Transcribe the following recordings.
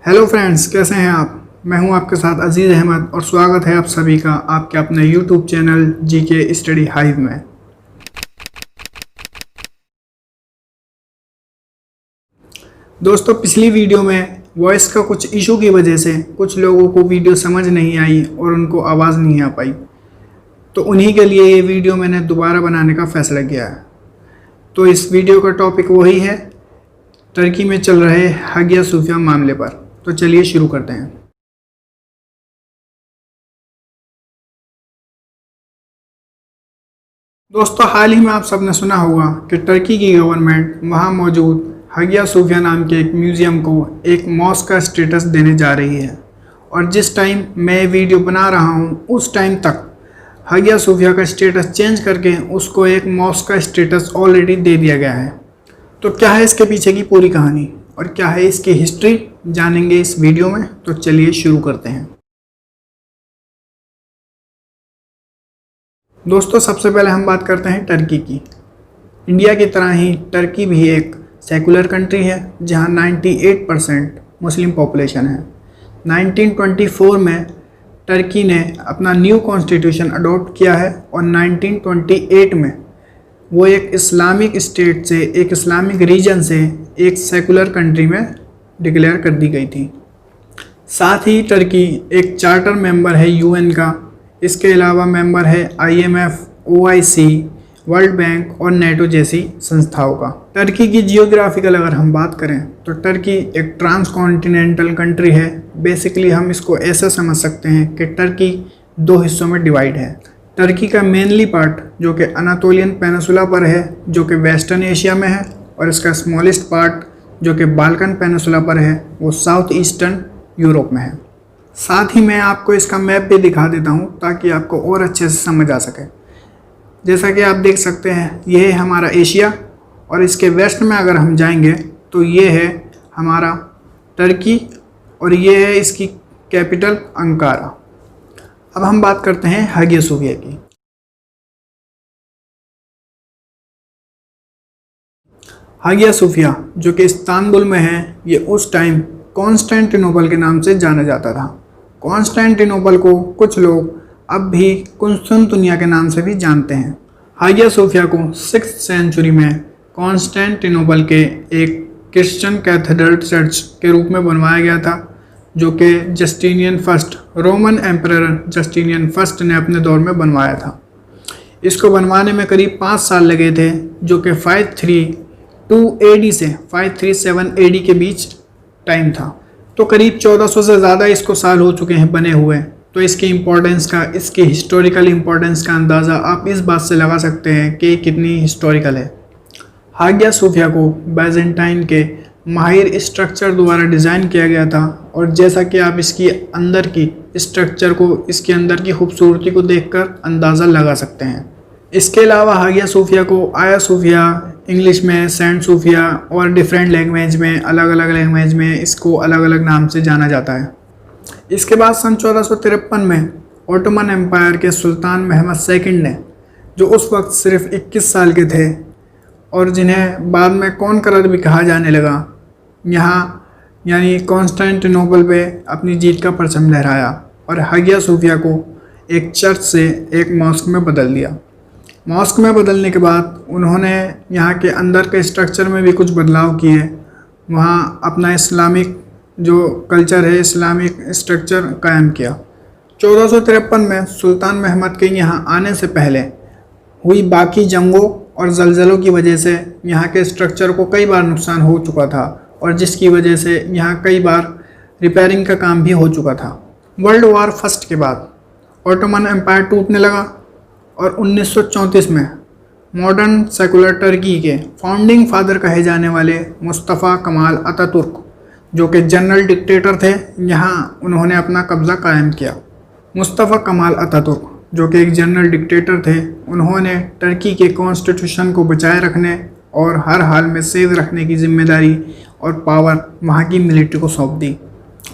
Hello friends, कैसे हैं आप। मैं हूं आपके साथ अजीज़ अहमद और स्वागत है आप सभी का आपके अपने YouTube channel GK study hive में। दोस्तों, पिछली वीडियो में वॉइस का कुछ इशू की वजह से कुछ लोगों को वीडियो समझ नहीं आई और उनको आवाज़ नहीं आ पाई, तो उन्हीं के लिए ये वीडियो मैंने दोबारा बनाने का फ़ैसला किया है। तो इस वीडियो का टॉपिक वही है, टर्की में चल रहे हागिया सोफिया मामले पर। तो चलिए शुरू करते हैं। दोस्तों, हाल ही में आप सबने सुना होगा कि टर्की की गवर्नमेंट वहां मौजूद हागिया सोफिया नाम के एक म्यूज़ियम को एक मॉस्क का स्टेटस देने जा रही है। और जिस टाइम मैं वीडियो बना रहा हूं उस टाइम तक हागिया सोफिया का स्टेटस चेंज करके उसको एक मॉस्क का स्टेटस ऑलरेडी दे दिया गया है। तो क्या है इसके पीछे की पूरी कहानी और क्या है इसकी हिस्ट्री, जानेंगे इस वीडियो में। तो चलिए शुरू करते हैं। दोस्तों, सबसे पहले हम बात करते हैं टर्की की। इंडिया की तरह ही टर्की भी एक सेकुलर कंट्री है जहां 98% मुस्लिम पॉपुलेशन है। 1924 में टर्की ने अपना न्यू कॉन्स्टिट्यूशन अडॉप्ट किया है और 1928 में वो एक इस्लामिक स्टेट से, एक इस्लामिक रीजन से एक सेकुलर कंट्री में डिक्लेयर कर दी गई थी। साथ ही टर्की एक चार्टर मेंबर है यूएन का। इसके अलावा मेंबर है IMF, OIC, वर्ल्ड बैंक और नेटो जैसी संस्थाओं का। टर्की की जियोग्राफिकल अगर हम बात करें तो टर्की एक ट्रांसकॉन्टिनेंटल कंट्री है। बेसिकली हम इसको ऐसा समझ सकते हैं कि टर्की दो हिस्सों में डिवाइड है। टर्की का मेनली पार्ट जो कि अनातोलियन पेनिसुला पर है, जो कि वेस्टर्न एशिया में है, और इसका स्मॉलेस्ट पार्ट जो कि बाल्कन पेनिसुला पर है वो साउथ ईस्टर्न यूरोप में है। साथ ही मैं आपको इसका मैप भी दिखा देता हूँ ताकि आपको और अच्छे से समझ आ सके। जैसा कि आप देख सकते हैं, यह है हमारा एशिया और इसके वेस्ट में अगर हम जाएंगे तो ये है हमारा टर्की और ये है इसकी कैपिटल अंकारा। अब हम बात करते हैं हागिया सोफिया की। हागिया सोफिया जो कि इस्तांबुल में है, ये उस टाइम कॉन्स्टेंटिनोपल के नाम से जाना जाता था। कॉन्स्टेंटिनोपल को कुछ लोग अब भी कुस्तुनतुनिया के नाम से भी जानते हैं। हागिया सोफिया को 6th सेंचुरी में कॉन्स्टेंटिनोपल के एक क्रिश्चियन कैथेड्रल चर्च के रूप में बनवाया गया था, जो कि Justinian first, Roman emperor Justinian first ने अपने दौर में बनवाया था। इसको बनवाने में करीब 5 साल लगे थे, जो कि 532 AD से 537 AD के बीच टाइम था। तो करीब 1400 से ज़्यादा इसको साल हो चुके हैं बने हुए। तो इसकी इम्पोर्टेंस का, इसकी हिस्टोरिकल इम्पोर्टेंस का अंदाज़ा आप इस बात से लगा सकते हैं कि कितनी हिस्टोरिकल है। हागिया सोफिया को बाइजेंटाइन के माहिर स्ट्रक्चर द्वारा डिज़ाइन किया गया था और जैसा कि आप इसकी अंदर की स्ट्रक्चर को, इसके अंदर की खूबसूरती को देखकर अंदाज़ा लगा सकते हैं। इसके अलावा हागिया सोफिया को आया सोफिया, इंग्लिश में सेंट सोफिया और डिफरेंट लैंग्वेज में, अलग अलग लैंग्वेज में इसको अलग अलग नाम से जाना जाता है। इसके बाद सन 1453 में ऑटोमन एम्पायर के सुल्तान महमद II ने, जो उस वक्त सिर्फ 21 साल के थे और जिन्हें बाद में कॉन्करर भी कहा जाने लगा, यहाँ यानी कॉन्स्टेंटिनोपल पे अपनी जीत का परचम लहराया और हागिया सोफिया को एक चर्च से एक मॉस्क में बदल दिया। मॉस्क में बदलने के बाद उन्होंने यहाँ के अंदर के स्ट्रक्चर में भी कुछ बदलाव किए। वहाँ अपना इस्लामिक जो कल्चर है, इस्लामिक स्ट्रक्चर कायम किया। 1453 में सुल्तान महमद के यहाँ आने से पहले हुई बाकी जंगों और जलजलों की वजह से यहाँ के स्ट्रक्चर को कई बार नुकसान हो चुका था और जिसकी वजह से यहाँ कई बार रिपेयरिंग का काम भी हो चुका था। वर्ल्ड वॉर फर्स्ट के बाद ऑटोमन एम्पायर टूटने लगा और 1934 में मॉडर्न सेकुलर टर्की के फाउंडिंग फादर कहे जाने वाले मुस्तफ़ा कमाल अतातुर्क, जो कि जनरल डिक्टेटर थे, यहाँ उन्होंने अपना कब्ज़ा कायम किया। मुस्तफ़ा कमाल अतातुर्क जो कि एक जनरल डिक्टेटर थे, उन्होंने टर्की के कॉन्स्टिट्यूशन को बचाए रखने और हर हाल में सेव रखने की जिम्मेदारी और पावर वहाँ की मिलिट्री को सौंप दी।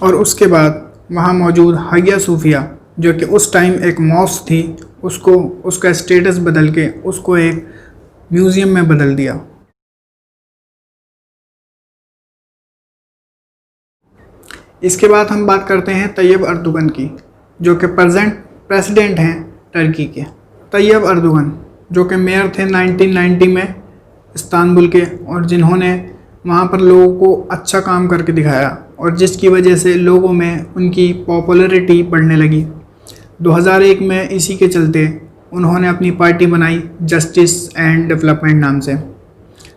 और उसके बाद वहाँ मौजूद हागिया सोफिया जो कि उस टाइम एक मॉस्क थी, उसको उसका स्टेटस बदल के उसको एक म्यूज़ियम में बदल दिया। इसके बाद हम बात करते हैं तैयब अर्दोगन की, जो कि प्रेजेंट प्रेसिडेंट हैं टर्की के। तैयब अर्दोगन जो कि मेयर थे 1990 में इस्तांबुल के, और जिन्होंने वहाँ पर लोगों को अच्छा काम करके दिखाया और जिसकी वजह से लोगों में उनकी पॉपुलैरिटी बढ़ने लगी। 2001 में इसी के चलते उन्होंने अपनी पार्टी बनाई जस्टिस एंड डेवलपमेंट नाम से।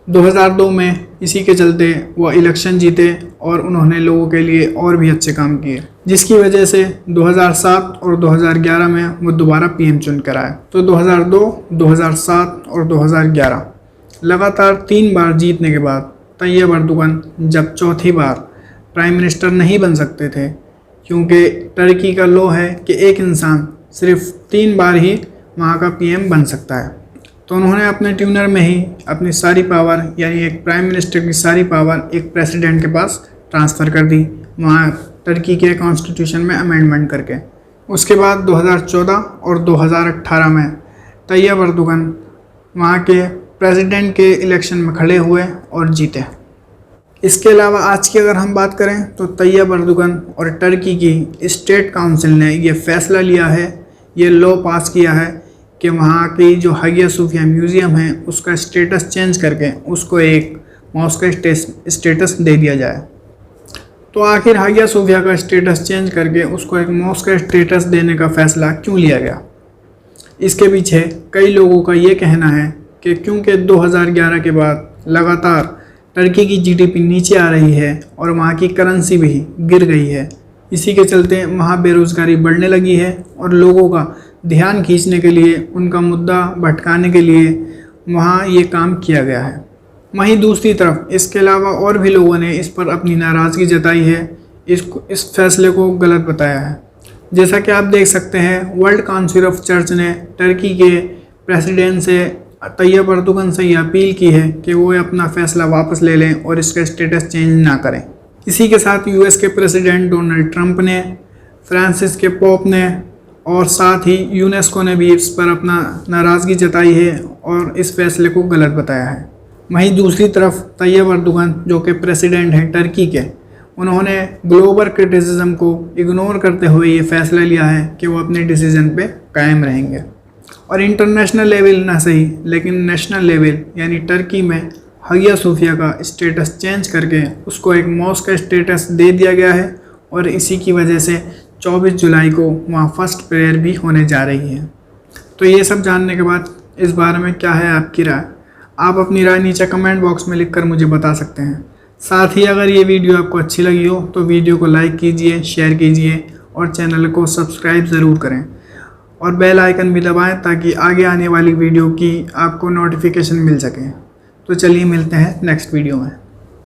2002 में इसी के चलते वो इलेक्शन जीते और उन्होंने लोगों के लिए और भी अच्छे काम किए, जिसकी वजह से 2007 और 2011 में वो दोबारा पीएम चुन कर आए। तो 2002, 2007 और 2011 लगातार 3 बार जीतने के बाद तैयब अर्दोगन जब चौथी बार प्राइम मिनिस्टर नहीं बन सकते थे, क्योंकि टर्की का लॉ है कि एक इंसान सिर्फ 3 बार ही वहाँ का पीएम बन सकता है। तो उन्होंने अपने ट्यूनर में ही अपनी सारी पावर, यानी एक प्राइम मिनिस्टर की सारी पावर एक प्रेसिडेंट के पास ट्रांसफ़र कर दी, वहाँ टर्की के कॉन्स्टिट्यूशन में अमेंडमेंट करके। उसके बाद 2014 और 2018 में तैयब अर्दोगन वहाँ के प्रेसिडेंट के इलेक्शन में खड़े हुए और जीते। इसके अलावा आज की अगर हम बात करें तो तैयब अर्दोगन और टर्की की स्टेट काउंसिल ने ये फैसला लिया है, ये लॉ पास किया है कि वहाँ की जो हागिया सोफिया म्यूज़ियम है उसका स्टेटस चेंज करके उसको एक मॉस्क का स्टेटस दे दिया जाए। तो आखिर हागिया सोफिया का स्टेटस चेंज करके उसको एक मॉस्क का स्टेटस देने का फ़ैसला क्यों लिया गया? इसके पीछे कई लोगों का ये कहना है कि क्योंकि 2011 के बाद लगातार टर्की की जीडीपी नीचे आ रही है और वहाँ की करेंसी भी गिर गई है। इसी के चलते वहाँ बेरोज़गारी बढ़ने लगी है और लोगों का ध्यान खींचने के लिए, उनका मुद्दा भटकाने के लिए वहाँ ये काम किया गया है। वहीं दूसरी तरफ इसके अलावा और भी लोगों ने इस पर अपनी नाराज़गी जताई है, इस फैसले को गलत बताया है। जैसा कि आप देख सकते हैं, वर्ल्ड काउंसिल ऑफ चर्च ने टर्की के प्रेसिडेंट से तैयब अर्दोगन से ये अपील की है कि वो अपना फ़ैसला वापस ले लें और इसका स्टेटस चेंज ना करें। इसी के साथ यूएस के प्रेसिडेंट डोनाल्ड ट्रंप ने, फ्रांसिस के पोप ने और साथ ही यूनेस्को ने भी इस पर अपना नाराज़गी जताई है और इस फैसले को गलत बताया है। वहीं दूसरी तरफ तैयब अर्दोगन जो कि प्रेसिडेंट हैं टर्की के, उन्होंने ग्लोबल क्रिटिसिज्म को इग्नोर करते हुए ये फ़ैसला लिया है कि वो अपने डिसीज़न पे कायम रहेंगे और इंटरनेशनल लेवल ना सही लेकिन नेशनल लेवल यानी टर्की में हागिया सोफिया का स्टेटस चेंज करके उसको एक मॉस्क का स्टेटस दे दिया गया है और इसी की वजह से 24 जुलाई को वहाँ फर्स्ट प्रेयर भी होने जा रही है। तो ये सब जानने के बाद इस बारे में क्या है आपकी राय? आप अपनी राय नीचे कमेंट बॉक्स में लिखकर मुझे बता सकते हैं। साथ ही अगर ये वीडियो आपको अच्छी लगी हो तो वीडियो को लाइक कीजिए, शेयर कीजिए और चैनल को सब्सक्राइब ज़रूर करें और बेल आइकन भी दबाएं ताकि आगे आने वाली वीडियो की आपको नोटिफिकेशन मिल सके। तो चलिए मिलते हैं नेक्स्ट वीडियो में।